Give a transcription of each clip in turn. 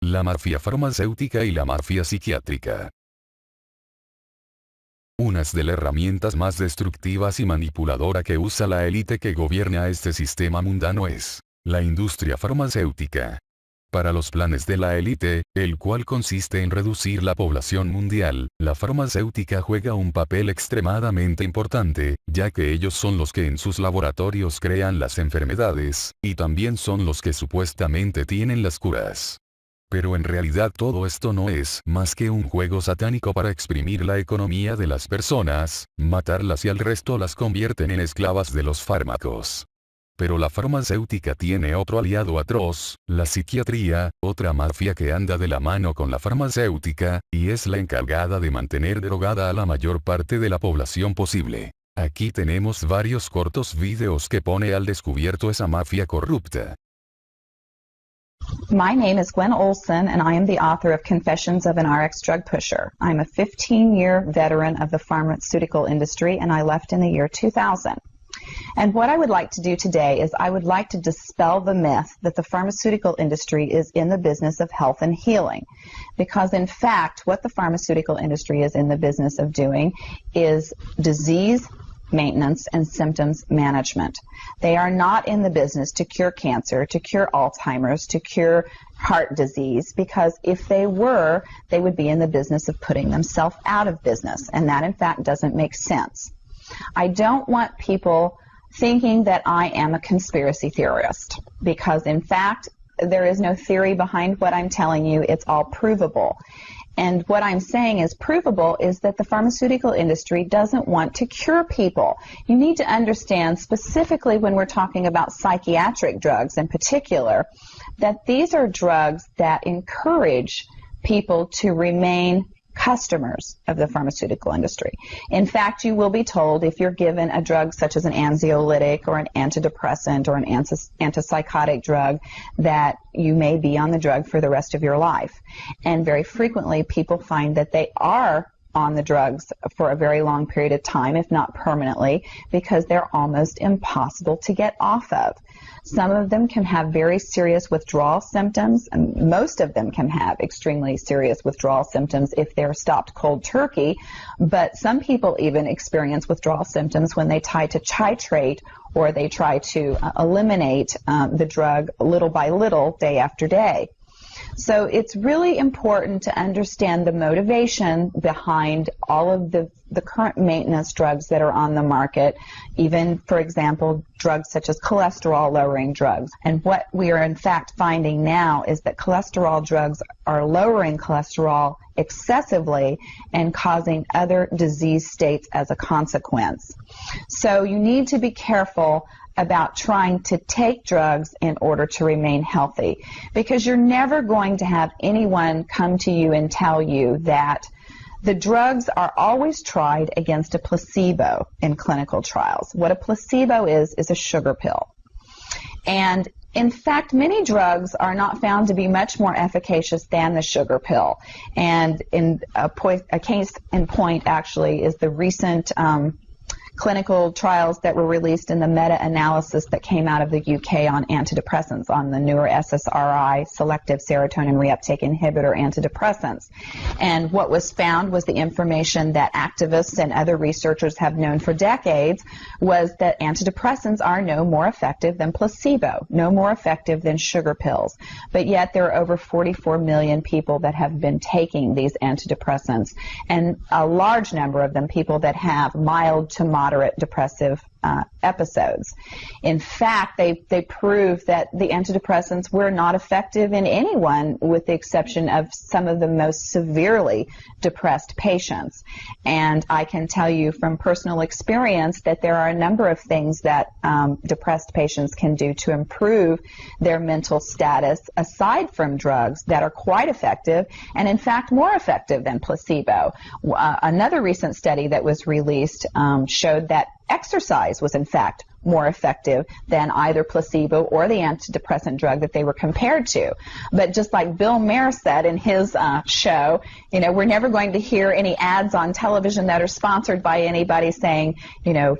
la mafia farmacéutica y la mafia psiquiátrica. Una de las herramientas más destructivas y manipuladora que usa la élite que gobierna este sistema mundano es la industria farmacéutica. Para los planes de la élite, el cual consiste en reducir la población mundial, la farmacéutica juega un papel extremadamente importante, ya que ellos son los que en sus laboratorios crean las enfermedades, y también son los que supuestamente tienen las curas. Pero en realidad todo esto no es más que un juego satánico para exprimir la economía de las personas, matarlas y al resto las convierten en esclavas de los fármacos. Pero la farmacéutica tiene otro aliado atroz, la psiquiatría, otra mafia que anda de la mano con la farmacéutica, y es la encargada de mantener drogada a la mayor parte de la población posible. Aquí tenemos varios cortos videos que pone al descubierto esa mafia corrupta. My name is Gwen Olson, and I am the author of Confessions of an RX Drug Pusher. I'm a 15-year veteran of the pharmaceutical industry, and I left in the year 2000. And what I would like to do today is I would like to dispel the myth that the pharmaceutical industry is in the business of health and healing. Because in fact, what the pharmaceutical industry is in the business of doing is disease maintenance and symptoms management. They are not in the business to cure cancer, to cure Alzheimer's, to cure heart disease, because if they were, they would be in the business of putting themselves out of business, and that in fact doesn't make sense. I don't want people thinking that I am a conspiracy theorist, because in fact there is no theory behind what I'm telling you. It's all provable. And what I'm saying is provable is that the pharmaceutical industry doesn't want to cure people. You need to understand, specifically when we're talking about psychiatric drugs in particular, that these are drugs that encourage people to remain customers of the pharmaceutical industry. In fact, you will be told if you're given a drug such as an anxiolytic or an antidepressant or an antipsychotic drug that you may be on the drug for the rest of your life. And very frequently people find that they are on the drugs for a very long period of time, if not permanently, because they're almost impossible to get off of. Some of them can have very serious withdrawal symptoms, and most of them can have extremely serious withdrawal symptoms if they're stopped cold turkey, but some people even experience withdrawal symptoms when they try to titrate or they try to eliminate the drug little by little, day after day. So it's really important to understand the motivation behind all of the current maintenance drugs that are on the market, even, for example, drugs such as cholesterol-lowering drugs. And what we are in fact finding now is that cholesterol drugs are lowering cholesterol excessively and causing other disease states as a consequence. So you need to be careful about trying to take drugs in order to remain healthy, because you're never going to have anyone come to you and tell you that the drugs are always tried against a placebo in clinical trials. What a placebo is a sugar pill. And in fact, many drugs are not found to be much more efficacious than the sugar pill. And in a case in point actually is the recent clinical trials that were released in the meta-analysis that came out of the UK on antidepressants, on the newer SSRI, selective serotonin reuptake inhibitor antidepressants. And what was found was the information that activists and other researchers have known for decades, was that antidepressants are no more effective than placebo, no more effective than sugar pills. But yet there are over 44 million people that have been taking these antidepressants, and a large number of them people that have mild to moderate depressive episodes. In fact, they prove that the antidepressants were not effective in anyone with the exception of some of the most severely depressed patients. And I can tell you from personal experience that there are a number of things that depressed patients can do to improve their mental status aside from drugs that are quite effective and in fact more effective than placebo. Another recent study that was released showed that exercise was in fact more effective than either placebo or the antidepressant drug that they were compared to. But just like Bill Maher said in his show, you know, we're never going to hear any ads on television that are sponsored by anybody saying, you know,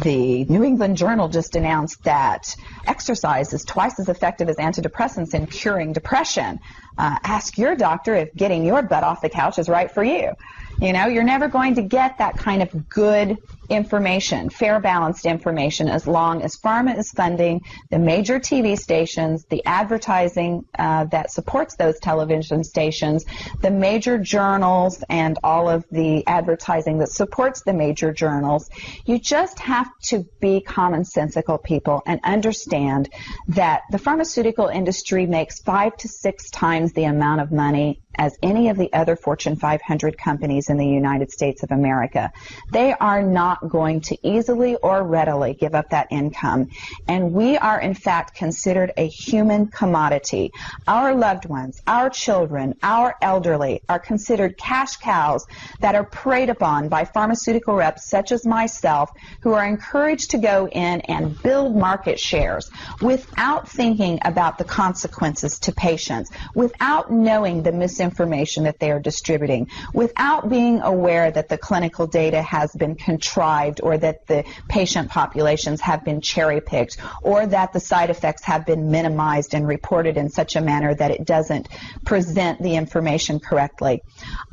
the New England Journal just announced that exercise is twice as effective as antidepressants in curing depression. Ask your doctor if getting your butt off the couch is right for you. You know, you're never going to get that kind of good information, fair, balanced information, as long as pharma is funding the major TV stations, the advertising that supports those television stations, the major journals, and all of the advertising that supports the major journals. You just have to be commonsensical people and understand that the pharmaceutical industry makes 5 to 6 times the amount of money as any of the other Fortune 500 companies in the United States of America. They are not going to easily or readily give up that income. And we are, in fact, considered a human commodity. Our loved ones, our children, our elderly are considered cash cows that are preyed upon by pharmaceutical reps such as myself, who are encouraged to go in and build market shares without thinking about the consequences to patients, without knowing the misinformation that they are distributing, without being aware that the clinical data has been contrived, or that the patient populations have been cherry-picked, or that the side effects have been minimized and reported in such a manner that it doesn't present the information correctly.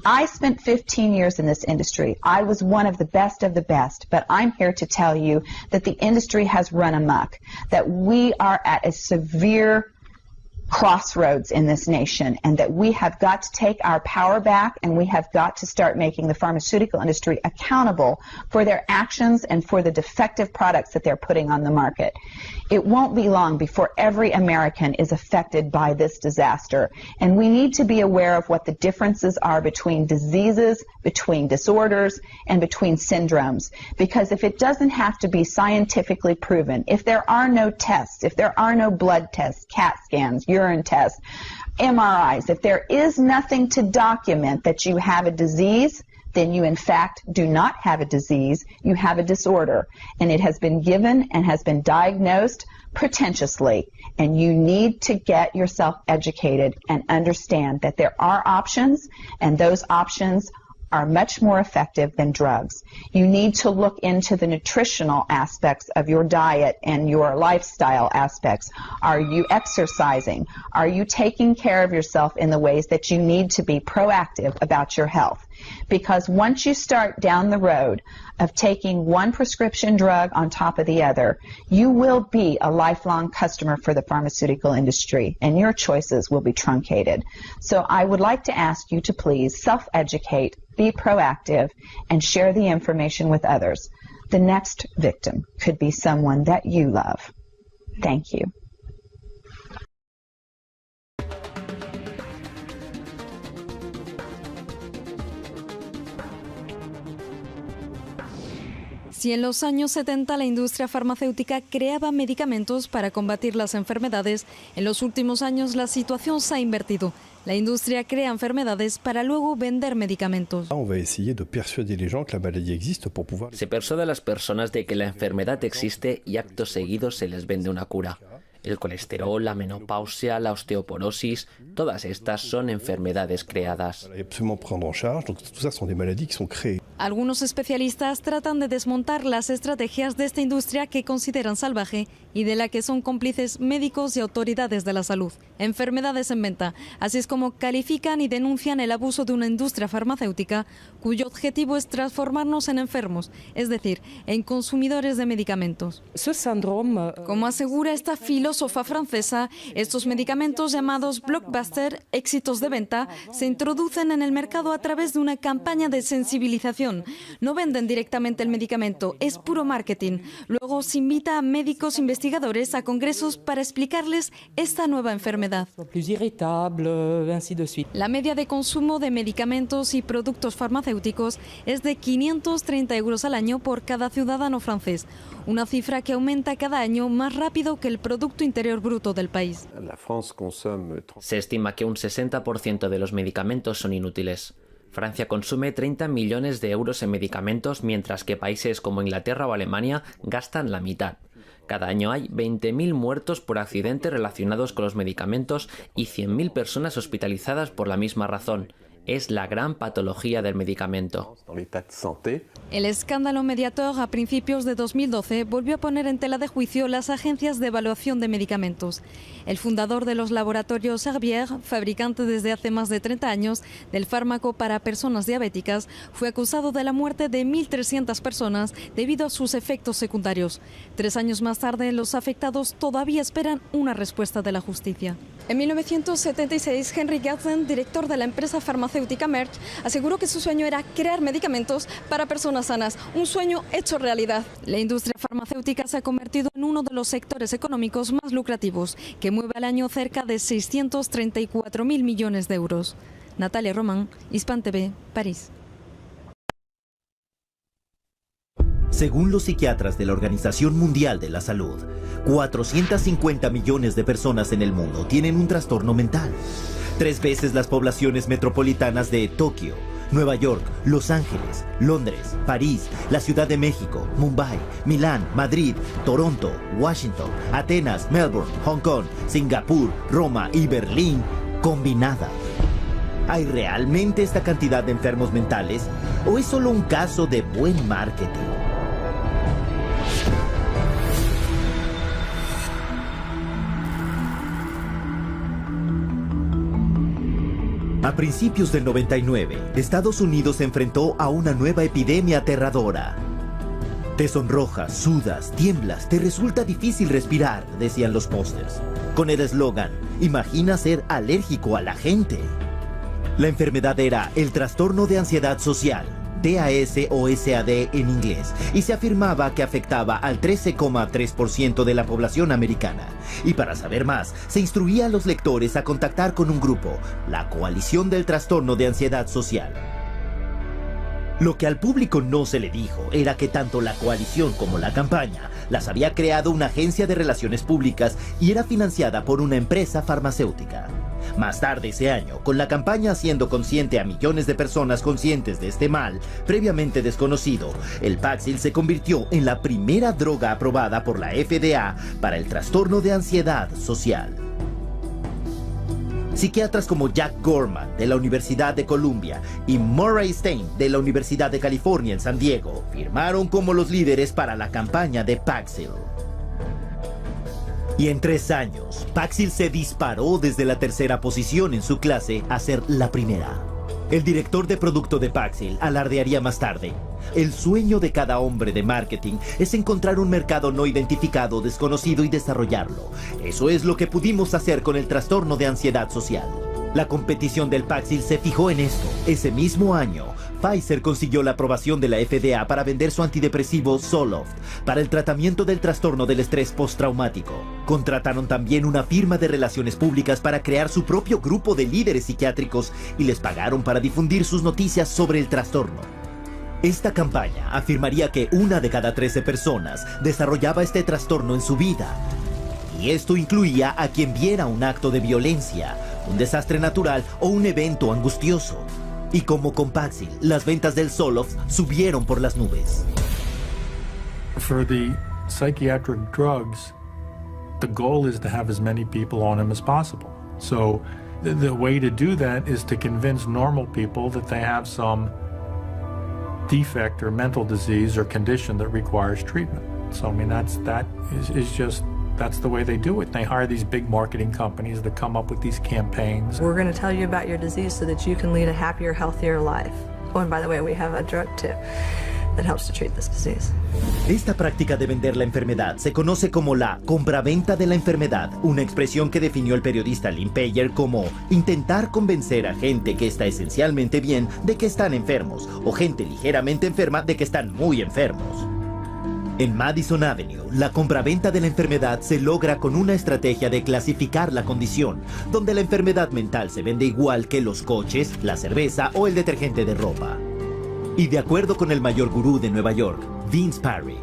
I spent 15 years in this industry. I was one of the best, but I'm here to tell you that the industry has run amok, that we are at a severe crossroads in this nation, and that we have got to take our power back, and we have got to start making the pharmaceutical industry accountable for their actions and for the defective products that they're putting on the market. It won't be long before every American is affected by this disaster, and we need to be aware of what the differences are between diseases, between disorders, and between syndromes. Because if it doesn't have to be scientifically proven, if there are no tests, if there are no blood tests, CAT scans, urine tests, MRIs, if there is nothing to document that you have a disease, then you in fact do not have a disease, you have a disorder, and it has been given and has been diagnosed pretentiously, and you need to get yourself educated and understand that there are options, and those options are much more effective than drugs. You need to look into the nutritional aspects of your diet and your lifestyle aspects. Are you exercising? Are you taking care of yourself in the ways that you need to be proactive about your health? Because once you start down the road of taking one prescription drug on top of the other, you will be a lifelong customer for the pharmaceutical industry, and your choices will be truncated. So I would like to ask you to please self-educate, be proactive, and share the information with others. The next victim could be someone that you love. Thank you. Si en los años 70 la industria farmacéutica creaba medicamentos para combatir las enfermedades, en los últimos años la situación se ha invertido. La industria crea enfermedades para luego vender medicamentos. Se persuade a las personas de que la enfermedad existe y acto seguido se les vende una cura. El colesterol, la menopausia, la osteoporosis, todas estas son enfermedades creadas. Algunos especialistas tratan de desmontar las estrategias de esta industria que consideran salvaje y de la que son cómplices médicos y autoridades de la salud. Enfermedades en venta, así es como califican y denuncian el abuso de una industria farmacéutica cuyo objetivo es transformarnos en enfermos, es decir, en consumidores de medicamentos. Como asegura esta filósofa francesa, estos medicamentos llamados blockbuster, éxitos de venta, se introducen en el mercado a través de una campaña de sensibilización. No venden directamente el medicamento, es puro marketing. Luego se invita a médicos investigadores a congresos para explicarles esta nueva enfermedad. La media de consumo de medicamentos y productos farmacéuticos es de 530 euros al año por cada ciudadano francés, una cifra que aumenta cada año más rápido que el Producto Interior Bruto del país. Se estima que un 60% de los medicamentos son inútiles. Francia consume 30 millones de euros en medicamentos, mientras que países como Inglaterra o Alemania gastan la mitad. Cada año hay 20.000 muertos por accidentes relacionados con los medicamentos y 100.000 personas hospitalizadas por la misma razón. es la gran patología del medicamento. El escándalo Mediator a principios de 2012 volvió a poner en tela de juicio las agencias de evaluación de medicamentos. El fundador de los laboratorios Servier, fabricante desde hace más de 30 años del fármaco para personas diabéticas, fue acusado de la muerte de 1.300 personas debido a sus efectos secundarios. 3 años más tarde, los afectados todavía esperan una respuesta de la justicia. En 1976, Henry Gatsen, director de la empresa farmacéutica Merck, aseguró que su sueño era crear medicamentos para personas sanas, un sueño hecho realidad. La industria farmacéutica se ha convertido en uno de los sectores económicos más lucrativos, que mueve al año cerca de 634.000 millones de euros. Natalia Román, Hispan TV, París. Según los psiquiatras de la Organización Mundial de la Salud, 450 millones de personas en el mundo tienen un trastorno mental. 3 veces las poblaciones metropolitanas de Tokio, Nueva York, Los Ángeles, Londres, París, la Ciudad de México, Mumbai, Milán, Madrid, Toronto, Washington, Atenas, Melbourne, Hong Kong, Singapur, Roma y Berlín, combinada. ¿Hay realmente esta cantidad de enfermos mentales o es solo un caso de buen marketing? A principios del 99, Estados Unidos se enfrentó a una nueva epidemia aterradora. Te sonrojas, sudas, tiemblas, te resulta difícil respirar, decían los pósters. Con el eslogan, imagina ser alérgico a la gente. La enfermedad era el trastorno de ansiedad social, TAS o SAD en inglés, y se afirmaba que afectaba al 13,3% de la población americana. Y para saber más, se instruía a los lectores a contactar con un grupo, la Coalición del Trastorno de Ansiedad Social. Lo que al público no se le dijo era que tanto la coalición como la campaña las había creado una agencia de relaciones públicas y era financiada por una empresa farmacéutica. Más tarde ese año, con la campaña haciendo consciente a millones de personas conscientes de este mal, previamente desconocido, el Paxil se convirtió en la primera droga aprobada por la FDA para el trastorno de ansiedad social. Psiquiatras como Jack Gorman, de la Universidad de Columbia, y Murray Stein, de la Universidad de California en San Diego, firmaron como los líderes para la campaña de Paxil. Y en 3 años, Paxil se disparó desde la 3ª posición en su clase a ser la primera. El director de producto de Paxil alardearía más tarde: el sueño de cada hombre de marketing es encontrar un mercado no identificado, desconocido y desarrollarlo. Eso es lo que pudimos hacer con el trastorno de ansiedad social. La competición del Paxil se fijó en esto. Ese mismo año, Pfizer consiguió la aprobación de la FDA para vender su antidepresivo Zoloft para el tratamiento del trastorno del estrés postraumático. Contrataron también una firma de relaciones públicas para crear su propio grupo de líderes psiquiátricos y les pagaron para difundir sus noticias sobre el trastorno. Esta campaña afirmaría que 1 de cada 13 personas desarrollaba este trastorno en su vida. Y esto incluía a quien viera un acto de violencia, un desastre natural o un evento angustioso. Y como con Paxil, las ventas del Zoloft subieron por las nubes. For the psychiatric drugs, the goal is to have as many people on them as possible. So the way to do that is to convince normal people that they have some defect or mental disease or condition that requires treatment. So I mean that's the way they do it. They hire these big marketing companies that come up with these campaigns. We're going to tell you about your disease so that you can lead a happier, healthier life. Oh, and by the way, we have a drug too that helps to treat this disease. Esta práctica de vender la enfermedad se conoce como la compraventa de la enfermedad, una expresión que definió el periodista Lynn Payer como intentar convencer a gente que está esencialmente bien de que están enfermos, o gente ligeramente enferma de que están muy enfermos. En Madison Avenue, la compraventa de la enfermedad se logra con una estrategia de clasificar la condición, donde la enfermedad mental se vende igual que los coches, la cerveza o el detergente de ropa. Y de acuerdo con el mayor gurú de Nueva York, Vince Parry,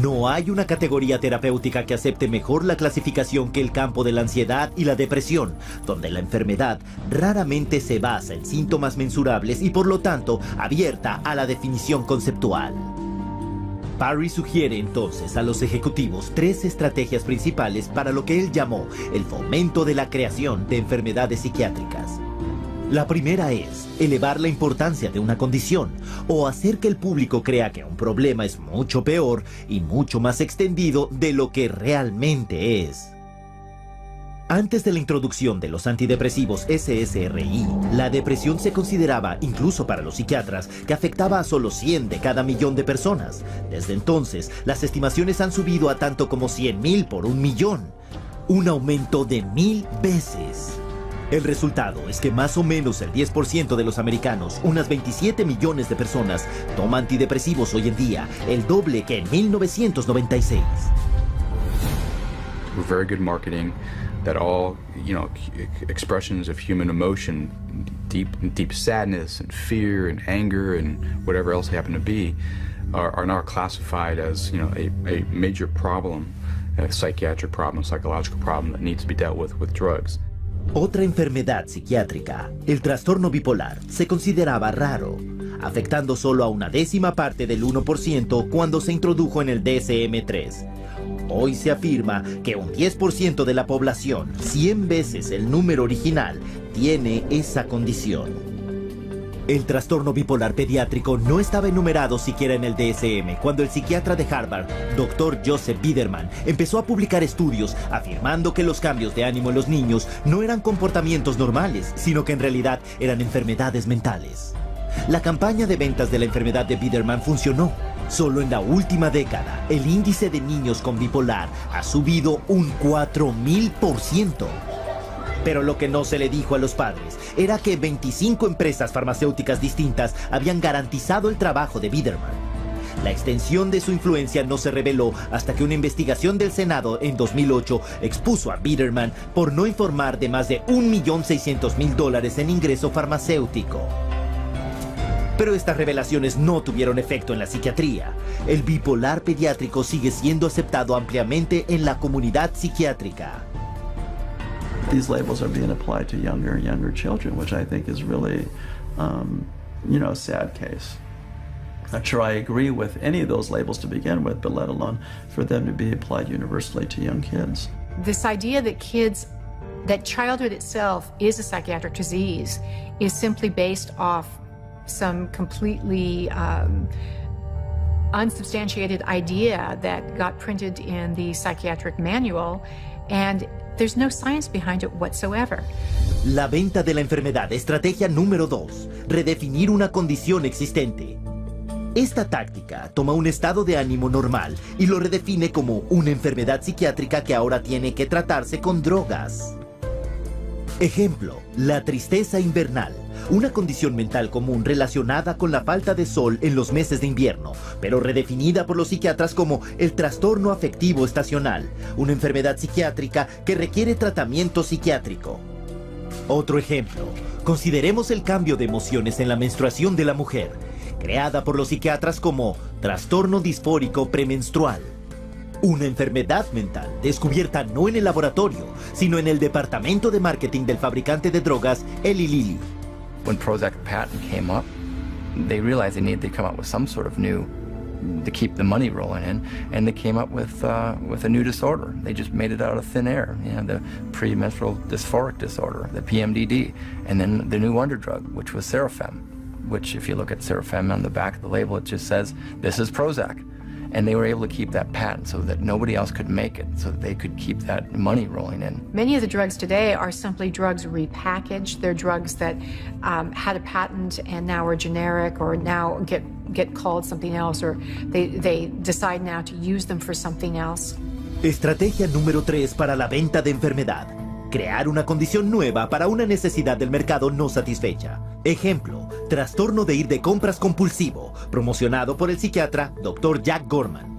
no hay una categoría terapéutica que acepte mejor la clasificación que el campo de la ansiedad y la depresión, donde la enfermedad raramente se basa en síntomas mensurables y por lo tanto abierta a la definición conceptual. Parry sugiere entonces a los ejecutivos 3 estrategias principales para lo que él llamó el fomento de la creación de enfermedades psiquiátricas. La primera es elevar la importancia de una condición o hacer que el público crea que un problema es mucho peor y mucho más extendido de lo que realmente es. Antes de la introducción de los antidepresivos SSRI, la depresión se consideraba, incluso para los psiquiatras, que afectaba a solo 100 de cada millón de personas. Desde entonces, las estimaciones han subido a tanto como 100,000 por 1,000,000. Un aumento de 1000 veces. El resultado es que más o menos el 10% de los americanos, unas 27 millones de personas, toma antidepresivos hoy en día, el doble que en 1996. We're very good marketing that all, expressions of human emotion, deep sadness and fear and anger and whatever else they happen to be, are now classified as, a major problem, a psychiatric problem, a psychological problem that needs to be dealt with drugs. Otra enfermedad psiquiátrica, el trastorno bipolar, se consideraba raro, afectando solo a una décima parte del 1% cuando se introdujo en el DSM-3. Hoy se afirma que un 10% de la población, 100 veces el número original, tiene esa condición. El trastorno bipolar pediátrico no estaba enumerado siquiera en el DSM cuando el psiquiatra de Harvard, Dr. Joseph Biederman, empezó a publicar estudios afirmando que los cambios de ánimo en los niños no eran comportamientos normales, sino que en realidad eran enfermedades mentales. La campaña de ventas de la enfermedad de Biederman funcionó. Solo en la última década, el índice de niños con bipolar ha subido un 4000%. Pero lo que no se le dijo a los padres era que 25 empresas farmacéuticas distintas habían garantizado el trabajo de Biederman. La extensión de su influencia no se reveló hasta que una investigación del Senado en 2008 expuso a Biederman por no informar de más de $1.600.000 en ingreso farmacéutico. Pero estas revelaciones no tuvieron efecto en la psiquiatría. El bipolar pediátrico sigue siendo aceptado ampliamente en la comunidad psiquiátrica. These labels are being applied to younger and younger children, which I think is really, a sad case. Not sure I agree with any of those labels to begin with, but let alone for them to be applied universally to young kids. This idea that childhood itself is a psychiatric disease is simply based off some completely unsubstantiated idea that got printed in the psychiatric manual, and there's no science behind it whatsoever. La venta de la enfermedad, estrategia número 2, redefinir una condición existente. Esta táctica toma un estado de ánimo normal y lo redefine como una enfermedad psiquiátrica que ahora tiene que tratarse con drogas. Ejemplo, la tristeza invernal, una condición mental común relacionada con la falta de sol en los meses de invierno, pero redefinida por los psiquiatras como el trastorno afectivo estacional, una enfermedad psiquiátrica que requiere tratamiento psiquiátrico. Otro ejemplo, consideremos el cambio de emociones en la menstruación de la mujer, creada por los psiquiatras como trastorno disfórico premenstrual. Una enfermedad mental descubierta no en el laboratorio, sino en el departamento de marketing del fabricante de drogas Eli Lilly. When Prozac patent came up, they realized they needed to come up with some sort of new to keep the money rolling in, and they came up with a new disorder. They just made it out of thin air. The premenstrual dysphoric disorder, the PMDD, and then the new wonder drug, which was Serafem. Which, if you look at Serafem on the back of the label, it just says this is Prozac. And they were able to keep that patent so that nobody else could make it, so that they could keep that money rolling in. Many of the drugs today are simply drugs repackaged. They're drugs that had a patent and now are generic, or now get called something else, or they decide now to use them for something else. Estrategia número 3 para la venta de enfermedad. Crear una condición nueva para una necesidad del mercado no satisfecha. Ejemplo, trastorno de ir de compras compulsivo, promocionado por el psiquiatra Dr. Jack Gorman.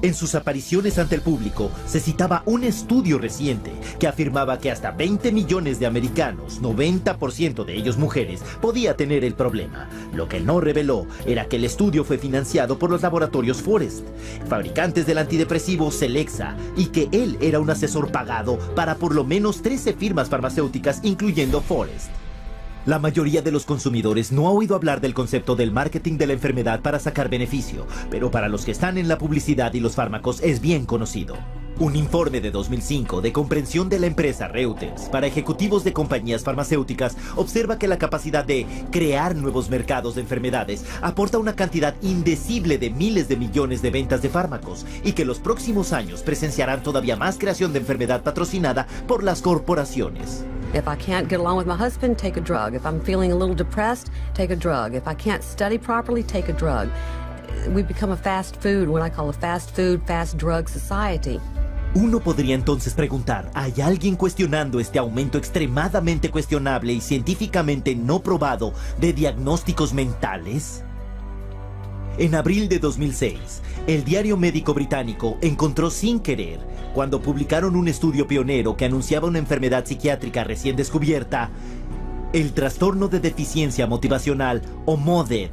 En sus apariciones ante el público, se citaba un estudio reciente que afirmaba que hasta 20 millones de americanos, 90% de ellos mujeres, podía tener el problema. Lo que no reveló era que el estudio fue financiado por los laboratorios Forest, fabricantes del antidepresivo Celexa, y que él era un asesor pagado para por lo menos 13 firmas farmacéuticas, incluyendo Forest. La mayoría de los consumidores no ha oído hablar del concepto del marketing de la enfermedad para sacar beneficio, pero para los que están en la publicidad y los fármacos es bien conocido. Un informe de 2005 de comprensión de la empresa Reuters para ejecutivos de compañías farmacéuticas observa que la capacidad de crear nuevos mercados de enfermedades aporta una cantidad indecible de miles de millones de ventas de fármacos y que los próximos años presenciarán todavía más creación de enfermedad patrocinada por las corporaciones. If I can't get along with my husband, take a drug. If I'm feeling a little depressed, take a drug. If I can't study properly, take a drug. We've become a fast food, what I call a fast food, fast drug society. Uno podría entonces preguntar, ¿hay alguien cuestionando este aumento extremadamente cuestionable y científicamente no probado de diagnósticos mentales? En abril de 2006, el diario médico británico encontró sin querer, cuando publicaron un estudio pionero que anunciaba una enfermedad psiquiátrica recién descubierta, el trastorno de deficiencia motivacional o MODED.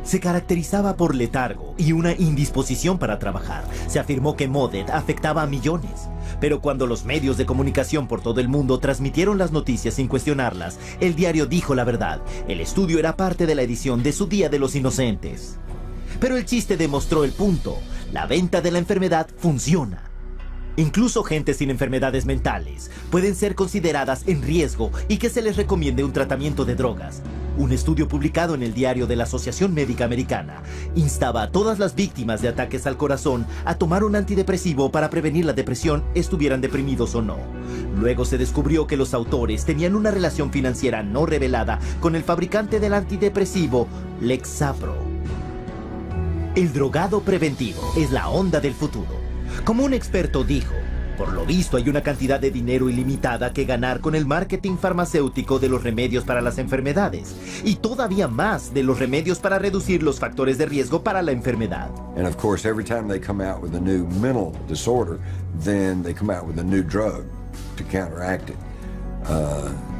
Se caracterizaba por letargo y una indisposición para trabajar. Se afirmó que MODED afectaba a millones. Pero cuando los medios de comunicación por todo el mundo transmitieron las noticias sin cuestionarlas, el diario dijo la verdad. El estudio era parte de la edición de su Día de los Inocentes. Pero el chiste demostró el punto. La venta de la enfermedad funciona. Incluso gente sin enfermedades mentales pueden ser consideradas en riesgo y que se les recomiende un tratamiento de drogas. Un estudio publicado en el diario de la Asociación Médica Americana instaba a todas las víctimas de ataques al corazón a tomar un antidepresivo para prevenir la depresión, estuvieran deprimidos o no. Luego se descubrió que los autores tenían una relación financiera no revelada con el fabricante del antidepresivo, Lexapro. El drogado preventivo es la onda del futuro. Como un experto dijo, por lo visto hay una cantidad de dinero ilimitada que ganar con el marketing farmacéutico de los remedios para las enfermedades y todavía más de los remedios para reducir los factores de riesgo para la enfermedad. And of course, every time they come out with a new mental disorder, then they come out with a new drug to counteract it.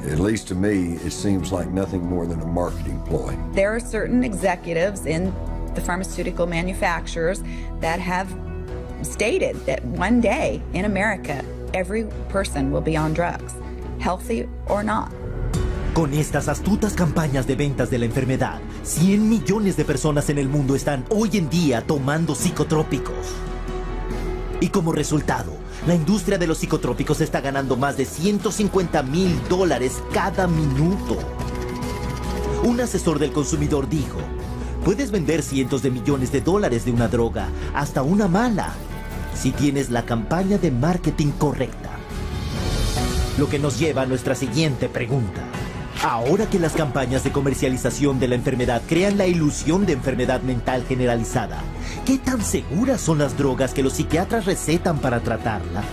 At least to me, it seems like nothing more than a marketing ploy. There are certain executives in the pharmaceutical manufacturers that have stated that one day in America, every person will be on drugs, healthy or not. Con estas astutas campañas de ventas de la enfermedad, 100 millones de personas en el mundo están hoy en día tomando psicotrópicos. Y como resultado, la industria de los psicotrópicos está ganando más de $150,000 cada minuto. Un asesor del consumidor dijo, puedes vender cientos de millones de dólares de una droga, hasta una mala, si tienes la campaña de marketing correcta. Lo que nos lleva a nuestra siguiente pregunta. Ahora que las campañas de comercialización de la enfermedad crean la ilusión de enfermedad mental generalizada, ¿qué tan seguras son las drogas que los psiquiatras recetan para tratarla?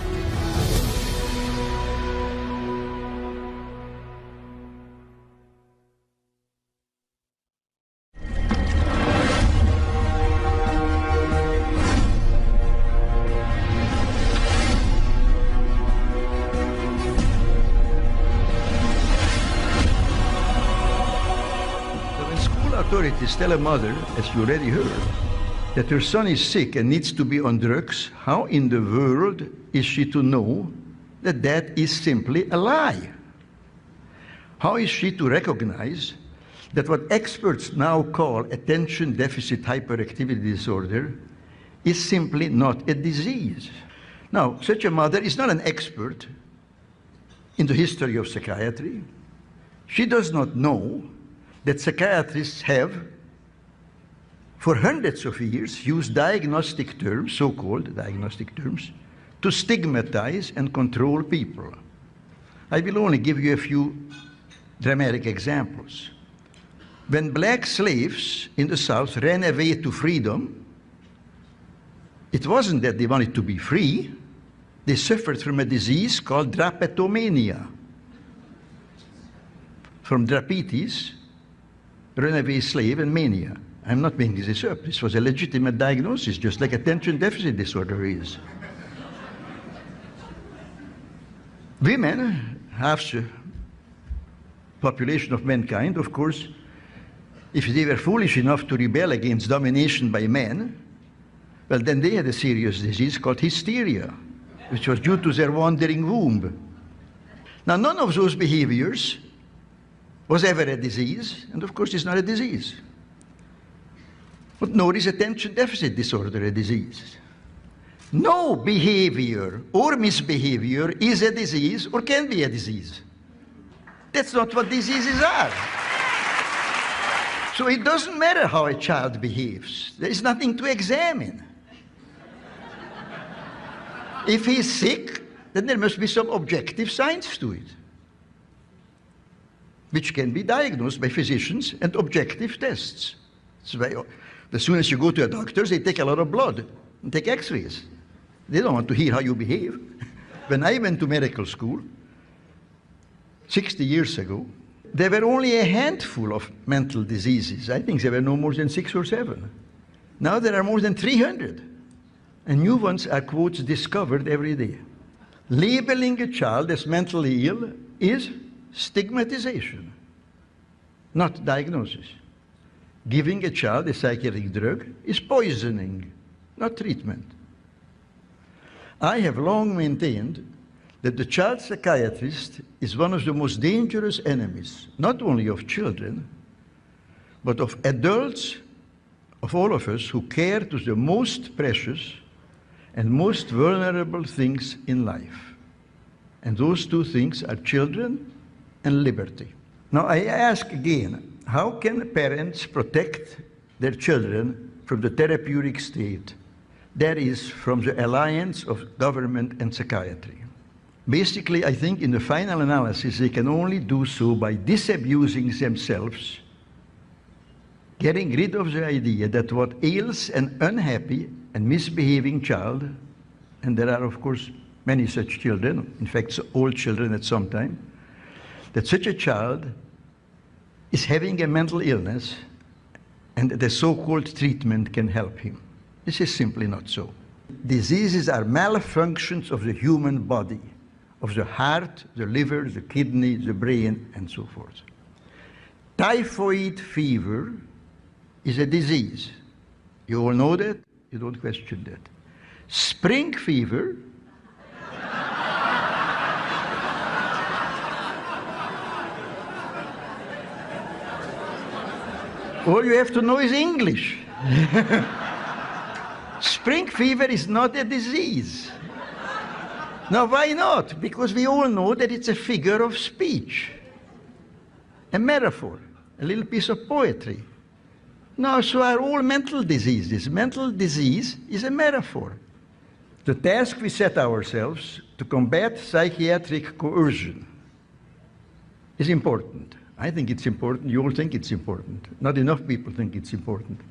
Authorities tell a mother, as you already heard, that her son is sick and needs to be on drugs. How in the world is she to know that that is simply a lie? How is she to recognize that what experts now call attention deficit hyperactivity disorder is simply not a disease? Now, such a mother is not an expert in the history of psychiatry. She does not know that psychiatrists have, for hundreds of years, used diagnostic terms, so-called diagnostic terms, to stigmatize and control people. I will only give you a few dramatic examples. When black slaves in the South ran away to freedom, it wasn't that they wanted to be free. They suffered from a disease called drapetomania. From drapetes, runaway slave, and mania. I'm not making this up. This was a legitimate diagnosis, just like attention deficit disorder is. Women, half the population of mankind, of course, if they were foolish enough to rebel against domination by men, well, then they had a serious disease called hysteria, which was due to their wandering womb. Now, none of those behaviors was ever a disease, and of course it's not a disease. But nor is attention deficit disorder a disease. No behavior or misbehavior is a disease or can be a disease. That's not what diseases are. So it doesn't matter how a child behaves. There is nothing to examine. If he's sick, then there must be some objective science to it, which can be diagnosed by physicians and objective tests. So as soon as you go to a doctor, they take a lot of blood and take x-rays. They don't want to hear how you behave. When I went to medical school 60 years ago, there were only a handful of mental diseases. I think there were no more than 6 or 7. Now there are more than 300. And new ones are, quotes, discovered every day. Labeling a child as mentally ill is stigmatization, not diagnosis. Giving a child a psychiatric drug is poisoning, not treatment. I have long maintained that the child psychiatrist is one of the most dangerous enemies, not only of children, but of adults, of all of us who care to the most precious and most vulnerable things in life. And those two things are children and liberty. Now I ask again, how can parents protect their children from the therapeutic state, that is, from the alliance of government and psychiatry? Basically, I think in the final analysis, they can only do so by disabusing themselves, getting rid of the idea that what ails an unhappy and misbehaving child, and there are, of course, many such children, in fact, all children at some time, that such a child is having a mental illness and the so-called treatment can help him. This is simply not so. Diseases are malfunctions of the human body, of the heart, the liver, the kidney, the brain, and so forth. Typhoid fever is a disease. You all know that? You don't question that. Spring fever all you have to know is English. Spring fever is not a disease. Now, why not? Because we all know that it's a figure of speech, a metaphor, a little piece of poetry. Now, so are all mental diseases. Mental disease is a metaphor. The task we set ourselves to combat psychiatric coercion is important. I think it's important. You all think it's important. Not enough people think it's important.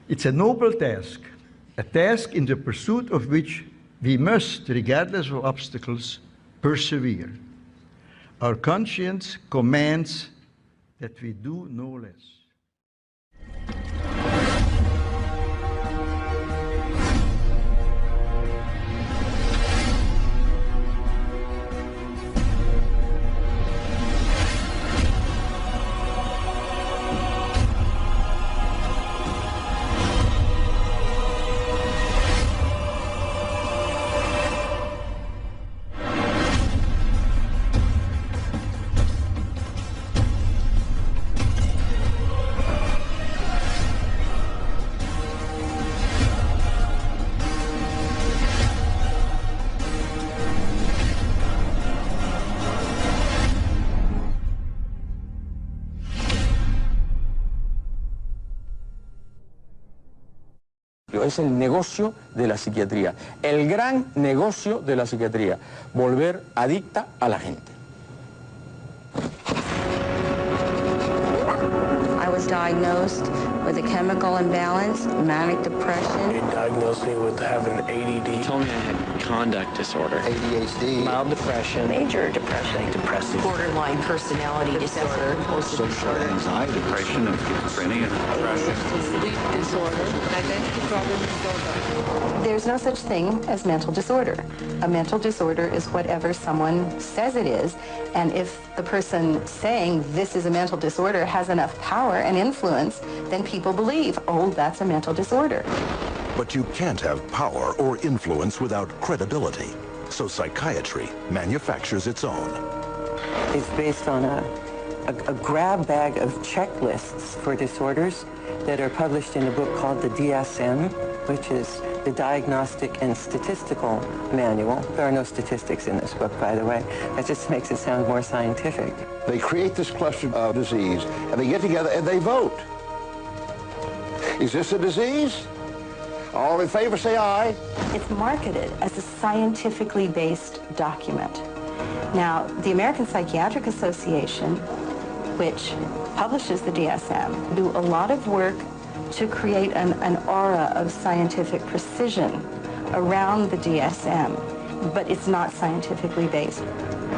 It's a noble task, a task in the pursuit of which we must, regardless of obstacles, persevere. Our conscience commands that we do no less. Es el negocio de la psiquiatría, el gran negocio de la psiquiatría, volver adicta a la gente. I was diagnosed with a chemical imbalance, manic depression. They diagnosed me with having ADD. They told me I had conduct disorder. ADHD. Mild depression. Major depression. Depressive. Borderline personality disorder. Social anxiety. Depression and schizophrenia. Depression. Sleep disorder. Identity problem disorder. There's no such thing as mental disorder. A mental disorder is whatever someone says it is, and if the person saying this is a mental disorder has enough power and influence, then people believe, oh, that's a mental disorder. But you can't have power or influence without credibility. So psychiatry manufactures its own. It's based on a grab bag of checklists for disorders that are published in a book called the DSM, which is the diagnostic and statistical manual. There are no statistics in this book, by the way. That just makes it sound more scientific. They create this cluster of disease, and they get together and they vote. Is this a disease? All in favor, say aye. It's marketed as a scientifically based document. Now, the American Psychiatric Association, which publishes the DSM, do a lot of work to create an aura of scientific precision around the DSM, but it's not scientifically based.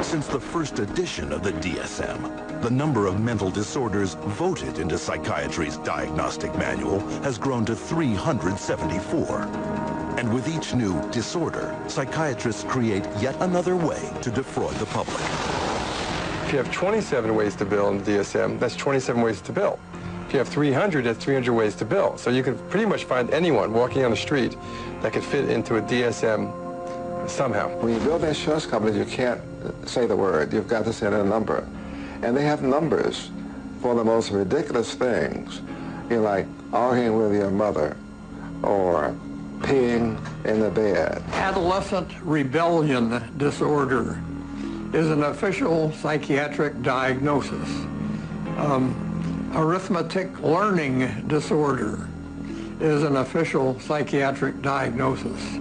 Since the first edition of the DSM, the number of mental disorders voted into psychiatry's diagnostic manual has grown to 374. And with each new disorder, psychiatrists create yet another way to defraud the public. If you have 27 ways to bill in the DSM, that's 27 ways to bill. If you have 300, that's 300 ways to bill. So you can pretty much find anyone walking on the street that could fit into a DSM somehow. When you build insurance companies, you can't say the word. You've got to say a number. And they have numbers for the most ridiculous things. You know, like arguing with your mother or peeing in the bed. Adolescent rebellion disorder is an official psychiatric diagnosis. Arithmetic learning disorder is an official psychiatric diagnosis.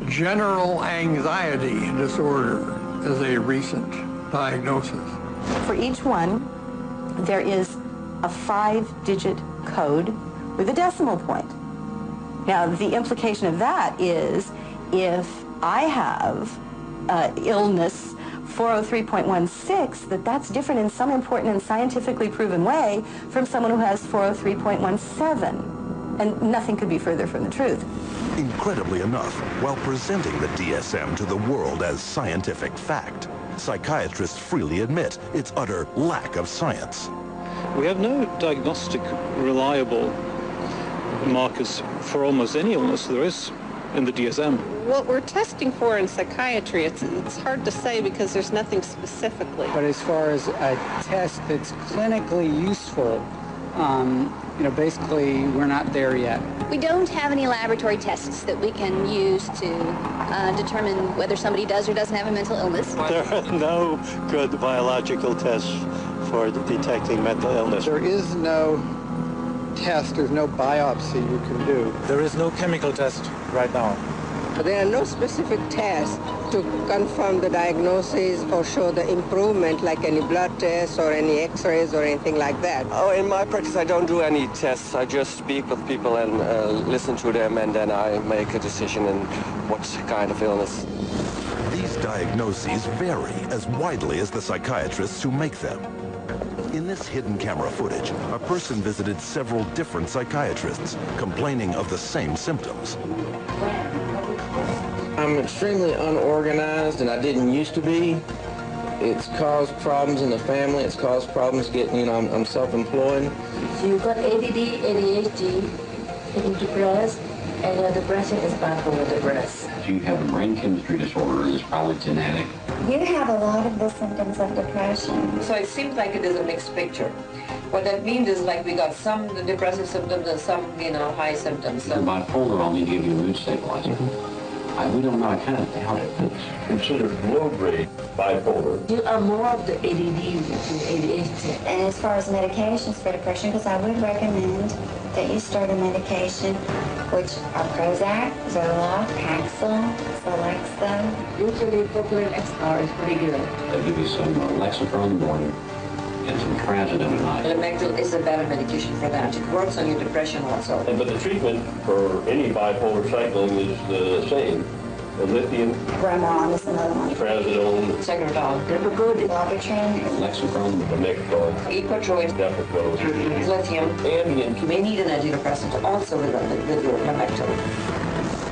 General anxiety disorder is a recent diagnosis. For each one, there is a 5-digit code with a decimal point. Now, the implication of that is if I have illness 403.16, that's different in some important and scientifically proven way from someone who has 403.17. And nothing could be further from the truth. Incredibly enough, while presenting the DSM to the world as scientific fact, psychiatrists freely admit its utter lack of science. We have no diagnostic reliable markers for almost any illness there is in the DSM. What we're testing for in psychiatry, it's hard to say because there's nothing specifically. But as far as a test that's clinically useful, basically we're not there yet. We don't have any laboratory tests that we can use to determine whether somebody does or doesn't have a mental illness. There are no good biological tests for detecting mental illness. There is no test, there's no biopsy you can do. There is no chemical test right now. There are no specific tests to confirm the diagnosis or show the improvement, like any blood tests or any x-rays or anything like that. Oh, in my practice, I don't do any tests. I just speak with people and listen to them, and then I make a decision in what kind of illness. These diagnoses vary as widely as the psychiatrists who make them. In this hidden camera footage, a person visited several different psychiatrists, complaining of the same symptoms. I'm extremely unorganized, and I didn't used to be. It's caused problems in the family. It's caused problems getting, I'm self-employed. So you've got ADD, ADHD, you're depressed, and your depression is bipolar depressed. If you have a brain chemistry disorder, it's probably genetic. You have a lot of the symptoms of depression. So it seems like it is a mixed picture. What that means is like we got some depressive symptoms and some, high symptoms. If you're bipolar, only give you a mood stabilizer. We don't know how it fits. Considered low-grade bipolar. You are more of the ADD than ADHD. And as far as medications for depression, because I would recommend that you start a medication, which are Prozac, Zoloft, Paxil, Celexa. Usually Propylene XR is pretty good. They'll give you some Lexapro in the morning and some Trazodone at night. Lamictal is a better medication for that. It works on your depression also. But the treatment for any bipolar cycling is the same. The lithium, Bremron is another one. Trazodone, Segradol, Depakote, Wellbutrin, Lexapro, Lamictal, Ecotroid, Depakote, lithium. Ambien. You may need an antidepressant also with your Lamictal.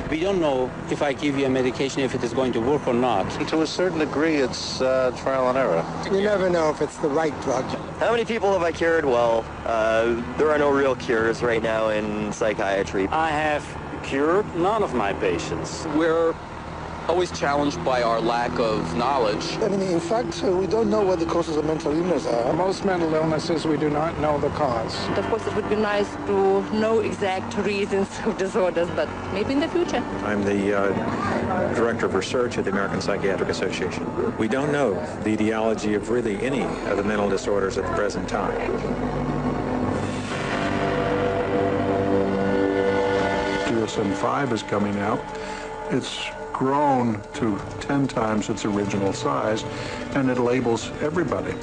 We don't know if I give you a medication if it is going to work or not. To a certain degree, it's trial and error. You never know if it's the right drug. How many people have I cured? Well, there are no real cures right now in psychiatry. I have cured none of my patients. We're always challenged by our lack of knowledge. I mean, in fact, we don't know what the causes of mental illness are. Most mental illnesses, we do not know the cause. Of course, it would be nice to know exact reasons of disorders, but maybe in the future. I'm the Director of Research at the American Psychiatric Association. We don't know the etiology of really any of the mental disorders at the present time. DSM-5 is coming out. It's grown to 10 times its original size, and it labels everybody.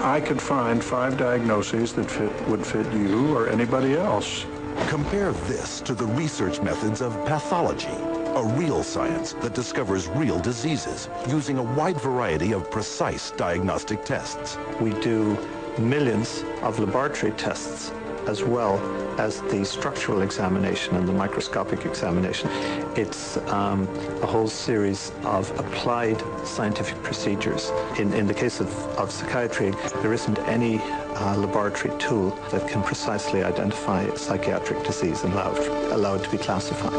I could find 5 diagnoses that would fit you or anybody else. Compare this to the research methods of pathology, a real science that discovers real diseases using a wide variety of precise diagnostic tests. We do millions of laboratory tests as well as the structural examination and the microscopic examination. It's a whole series of applied scientific procedures. In the case of psychiatry, there isn't any laboratory tool that can precisely identify psychiatric disease and allow it to be classified.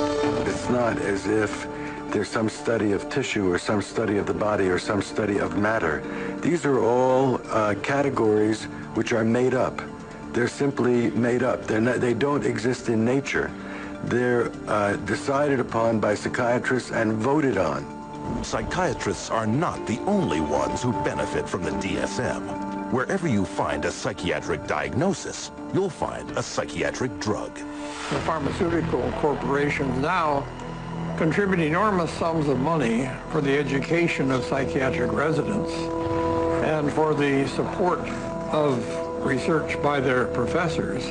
It's not as if there's some study of tissue or some study of the body or some study of matter. These are all categories which are made up. They're simply made up. They don't exist in nature. They're decided upon by psychiatrists and voted on. Psychiatrists are not the only ones who benefit from the DSM. Wherever you find a psychiatric diagnosis, you'll find a psychiatric drug. The pharmaceutical corporations now contribute enormous sums of money for the education of psychiatric residents and for the support of research by their professors,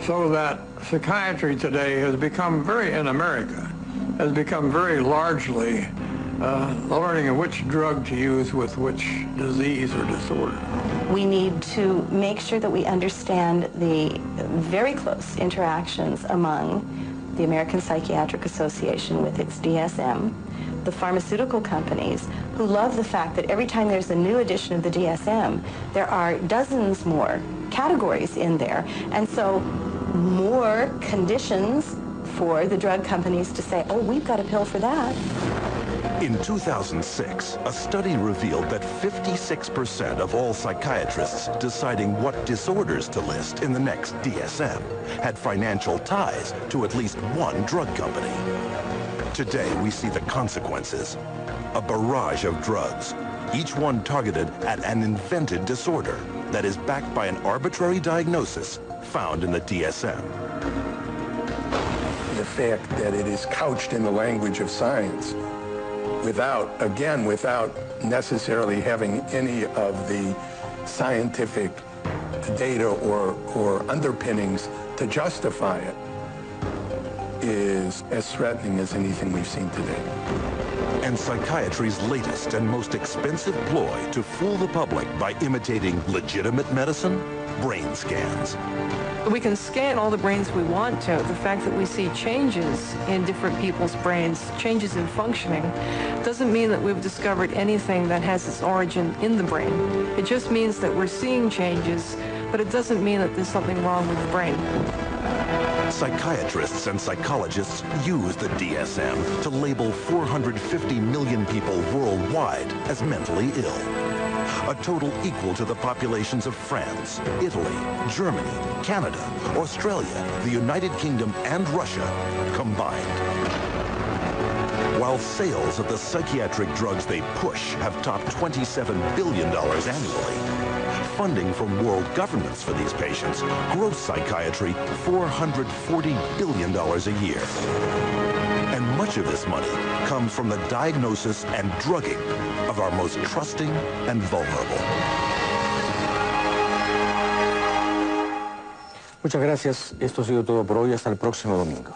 so that psychiatry today has become in America, has become very largely learning of which drug to use with which disease or disorder. We need to make sure that we understand the very close interactions among the American Psychiatric Association with its DSM, the pharmaceutical companies, who love the fact that every time there's a new edition of the DSM, there are dozens more categories in there, and so more conditions for the drug companies to say, oh, we've got a pill for that. In 2006, a study revealed that 56% of all psychiatrists deciding what disorders to list in the next DSM had financial ties to at least one drug company. Today, we see the consequences. A barrage of drugs, each one targeted at an invented disorder that is backed by an arbitrary diagnosis found in the DSM. The fact that it is couched in the language of science without necessarily having any of the scientific data or underpinnings to justify it is as threatening as anything we've seen today. And psychiatry's latest and most expensive ploy to fool the public by imitating legitimate medicine? Brain scans. We can scan all the brains we want to. The fact that we see changes in different people's brains, changes in functioning, doesn't mean that we've discovered anything that has its origin in the brain. It just means that we're seeing changes, but it doesn't mean that there's something wrong with the brain. Psychiatrists and psychologists use the DSM to label 450 million people worldwide as mentally ill. A total equal to the populations of France, Italy, Germany, Canada, Australia, the United Kingdom, and Russia combined. While sales of the psychiatric drugs they push have topped $27 billion annually, funding from world governments for these patients grows psychiatry $440 billion a year. And much of this money comes from the diagnosis and drugging of our most trusting and vulnerable. Muchas gracias. Esto ha sido todo por hoy. Hasta el próximo domingo.